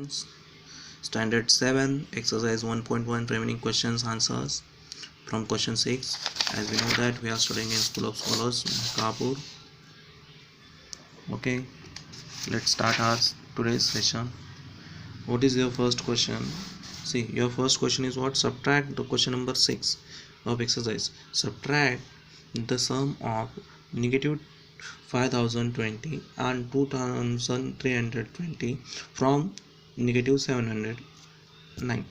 students, standard 7 exercise 1.1 remaining questions answers from question 6. As we know that we are studying in School of Scholars Kapur. Okay, let's start our today's session. What is your first question? See, your first question is what? Subtract the question number 6 of exercise. Subtract the sum of negative 5020 and 2320 from negative 709.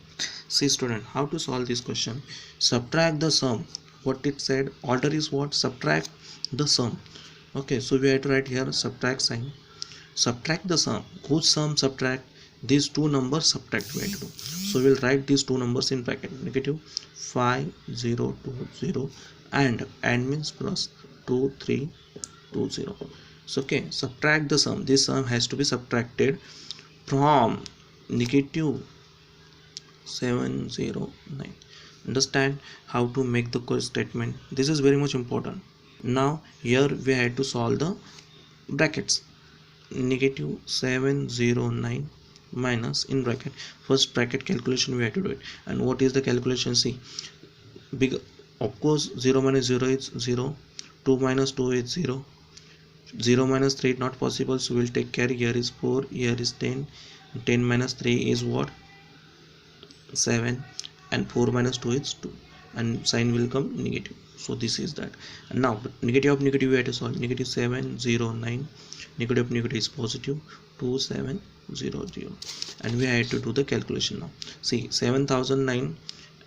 See student, how to solve this question? Subtract the sum. What it said, order is what? Subtract the sum. Okay, so we have to write here subtract sign. Subtract the sum. Whose sum subtract? These two numbers subtract we have to do. So we'll write these two numbers in bracket. Negative 5020 and means plus 2320. So okay, subtract the sum. This sum has to be subtracted from negative 709. Understand how to make the statement? This is very much important. Now here we had to solve the brackets. Negative 709 minus in bracket, first bracket calculation we have to do it. And what is the calculation? See, big, of course 0 minus 0 is 0, 2 minus 2 is 0, 0 minus 3 not possible, so we'll take care. Here is 4, here is 10, 10 minus 3 is what? 7, and 4 minus 2 is 2, and sign will come negative. So this is that. And now negative of negative we have to solve. Negative 709, negative of negative is positive 2700, and we have to do the calculation now. See, 7009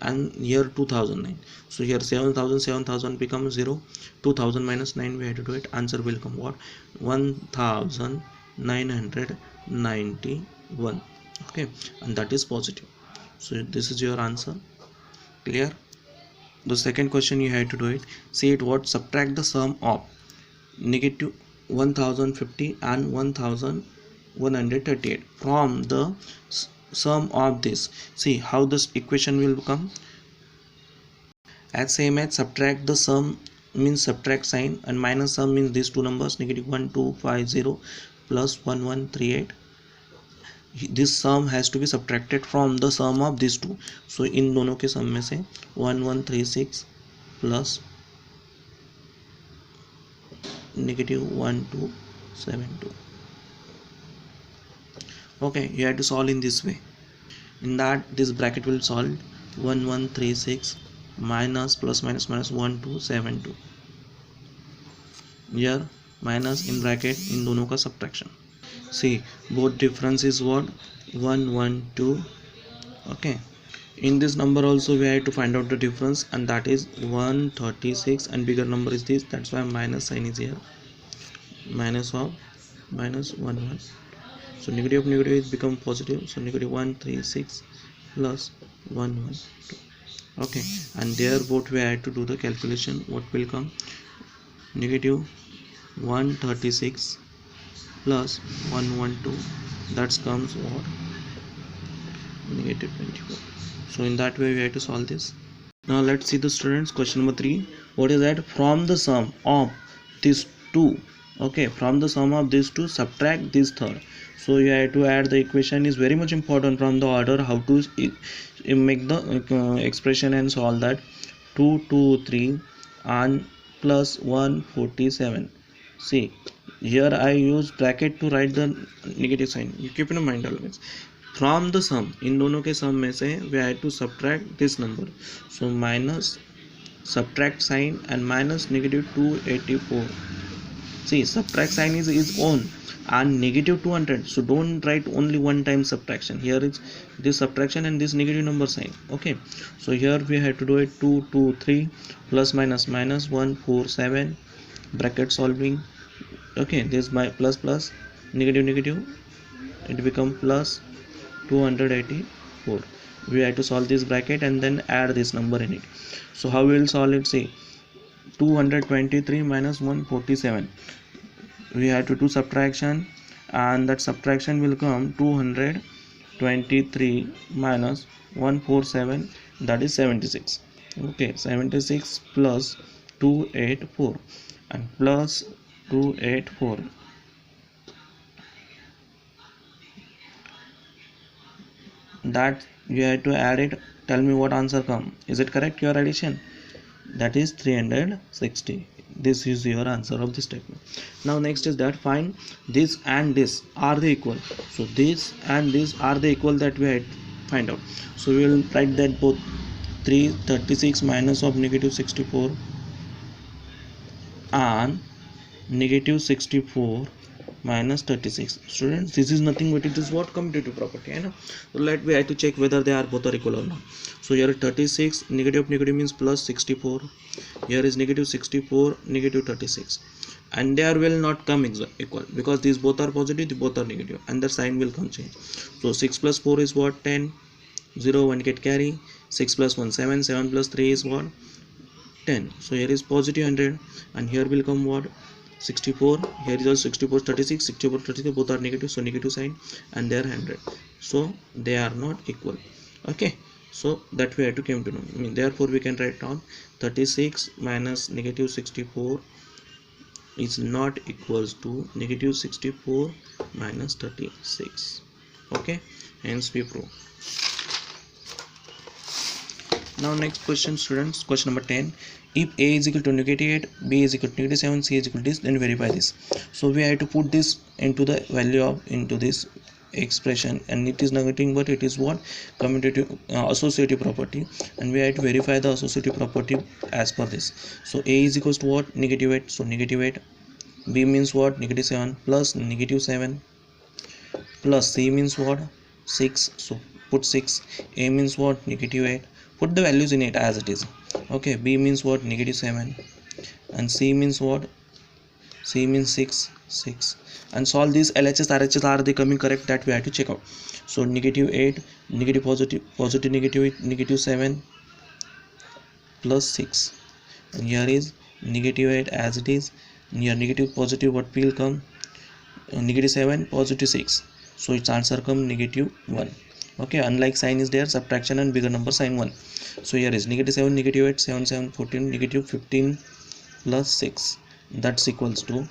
and here 2009, so here 7000 becomes 0, 2000 minus 9 we have to do it. Answer will come what? 1991. Okay, and that is positive. So this is your answer. Clear? The second question you have to do it. See it what? Subtract the sum of negative 1050 and 1138 from the sum of this. See how this equation will become. As same as subtract the sum means subtract sign, and minus sum means these two numbers, negative 1250 plus 1138. This sum has to be subtracted from the sum of these two. So इन दोनों के sum में से 1136 plus negative 1272. Okay, you have to solve in this way. In that this bracket will solve 1136 minus plus minus minus 1272. Here minus in bracket इन दोनों का subtraction. See, both difference is what? 112. Okay, in this number also we have to find out the difference, and that is 136, and bigger number is this, that's why minus sign is here. Minus of minus 11. So negative of negative is become positive, so negative 136 plus 112. Okay, and there both we have to do the calculation. What will come? Negative 136 plus 112, that comes what? Negative 24. So in that way we have to solve this. Now let's see the students. Question number 3. What is that? From the sum of these two, okay, from the sum of these two subtract this third. So you have to add the equation is very much important from the order how to make the expression and solve that. 223 and plus 147. See, here I use bracket to write the negative sign. You keep in mind always. From the sum, इन दोनों के sum में से we have to subtract this number. So minus subtract sign and minus negative 284. See, subtract sign is on and negative 200. So don't write only one time subtraction. Here is this subtraction and this negative number sign. Okay. So here we have to do it 223 plus minus minus 147 bracket solving. Okay, this my plus plus negative negative, it become plus 284. We have to solve this bracket and then add this number in it. So how we will solve it? See, 223 minus 147, we have to do subtraction, and that subtraction will come 223 minus 147, that is 76. Okay, 76 plus 284 and plus 284 that you have to add it. Tell me what answer come. Is it correct, your addition? That is 360. This is your answer of this statement. Now next is that find this and this are they equal. So this and this are they equal, that we had find out. So we will write that both 336 minus of negative 64 and negative 64 minus 36. Students, this is nothing but it is what commutative property, you know. So let we have to check whether they are both are equal or not. So here 36 negative negative means plus 64, here is negative 64 negative 36, and they are will not come equal because these both are positive, they both are negative, and the sign will come change. So 6 plus 4 is what? 10. 0 1 get carry. 6 plus 1 7. 7 plus 3 is what? 10. So here is positive 100, and here will come what? 64. Here is also 64 36. 64 36 both are negative, so negative sign, and they are 100, so they are not equal. Okay, so that we have to come to know. Therefore we can write down 36 minus negative 64 is not equals to negative 64 minus 36. Okay, hence we prove. Now next question, students, question number 10. If a is equal to negative 8, b is equal to negative 7, c is equal to this, then verify this. So we have to put this into the value of into this expression, and it is nothing but it is what? Commutative associative property, and we have to verify the associative property as per this. So a is equals to what? Negative 8, so negative 8. B means what? Negative 7 plus negative 7 plus c means what? 6, so put 6. A means what? Negative 8. Put the values in it as it is. Okay, b means what? Negative 7, and c means what? C means 6. And solve these LHS RHS, are they coming correct, that we have to check out. So negative 8 negative positive positive negative 8 negative 7 plus 6, and here is negative 8 as it is, and here negative positive what will come? Negative 7 positive 6, so its answer come negative 1. Okay, unlike sign is there, subtraction and bigger number sign 1. So here is negative 7 negative 8 7 7 14 negative 15 plus 6, that's equals to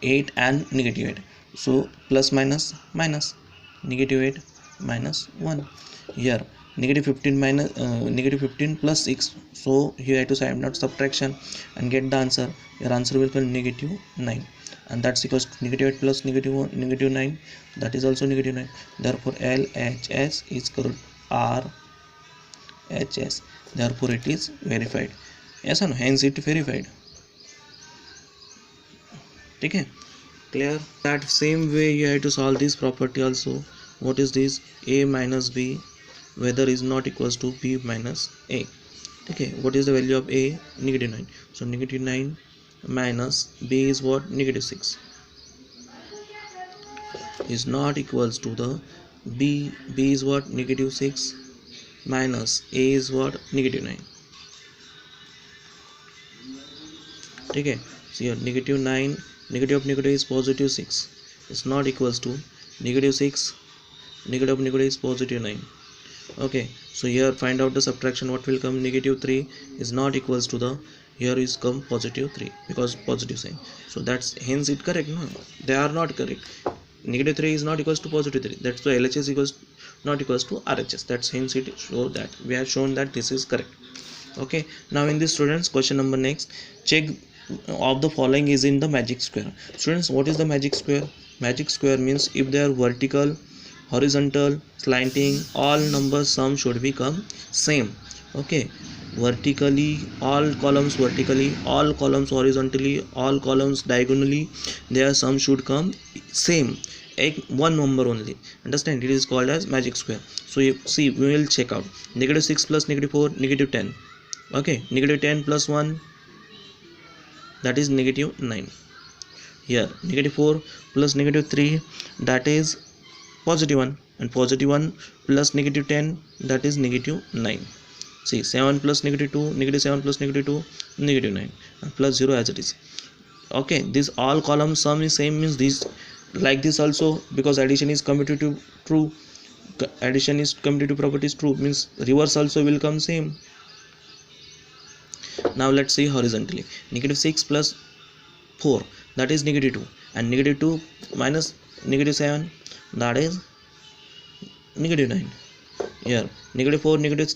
8 and negative 8. So plus minus minus, negative 8 minus 1. Here negative 15 minus negative 15 plus 6, so here I have to find out subtraction and get the answer. Your answer will come negative 9, and that's equals to negative 8 plus negative 1 negative 9, that is also negative 9. Therefore LHS is called RHS, therefore it is verified. Yes or no? Hence it verified. Okay, clear? That same way you have to solve this property also. What is this? A minus b whether is not equals to b minus a. Okay, what is the value of a? Negative 9, so negative 9 minus b is what? Negative 6 is not equals to the b is what? Negative 6 minus a is what? Negative 9. Okay, so here negative 9 negative of negative is positive 6, it's not equals to negative 6 negative of negative is positive 9. Okay, so here find out the subtraction, what will come? Negative 3 is not equals to the, here is come positive 3 because positive sign, so that's hence it correct. No, they are not correct. Negative 3 is not equals to positive 3, that's why LHS equals not equals to RHS, that's hence it show that we have shown that this is correct. Okay, now in this, students, question number next, check of the following is in the magic square. Students, what is the magic square? Magic square means if they are vertical, horizontal, slanting, all numbers sum should become same. Okay, vertically all columns vertically, all columns horizontally, all columns diagonally, their sum should come same, one number only. Understand? It is called as magic square. So you see, we will check out negative 6 plus negative 4 negative 10. Okay, negative 10 plus 1, that is negative 9. Here negative 4 plus negative 3, that is positive 1, and positive 1 plus negative 10, that is negative 9. See, 7 plus negative 2, negative 7 plus negative 2, negative 9, and plus 0 as it is. Okay, this all column sum is same means this, like this also, because addition is commutative true, addition is commutative property is true, means reverse also will come same. Now let's see horizontally, negative 6 plus 4, that is negative 2, and negative 2 minus negative 7, that is negative 9. Here negative 4, negative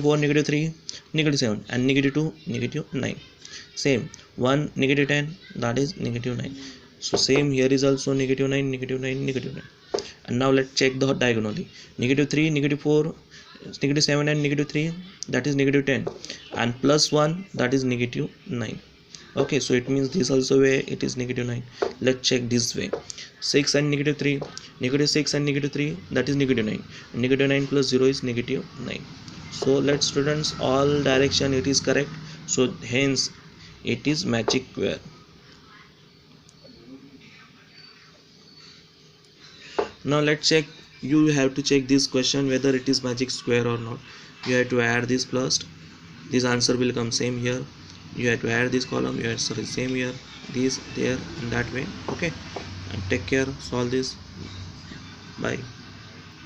4, negative 3, negative 7, and negative 2, negative 9. Same 1, negative 10, that is negative 9. So same here is also negative 9, negative 9, negative 9. And now let's check the diagonally. Negative 3, negative 4, negative 7, and negative 3, that is negative 10, and plus 1, that is negative 9. Okay, so it means this also way it is negative 9. Let's check this way. 6 and negative 3, negative 6 and negative 3, that is negative 9. Negative 9 plus 0 is negative 9. So let students, all direction it is correct, so hence it is magic square. Now let's check. You have to check this question whether it is magic square or not. You have to add this plus, this answer will come same here. You have to add this column, you have to same here, this there, and that way. Okay, and take care, solve this. Bye.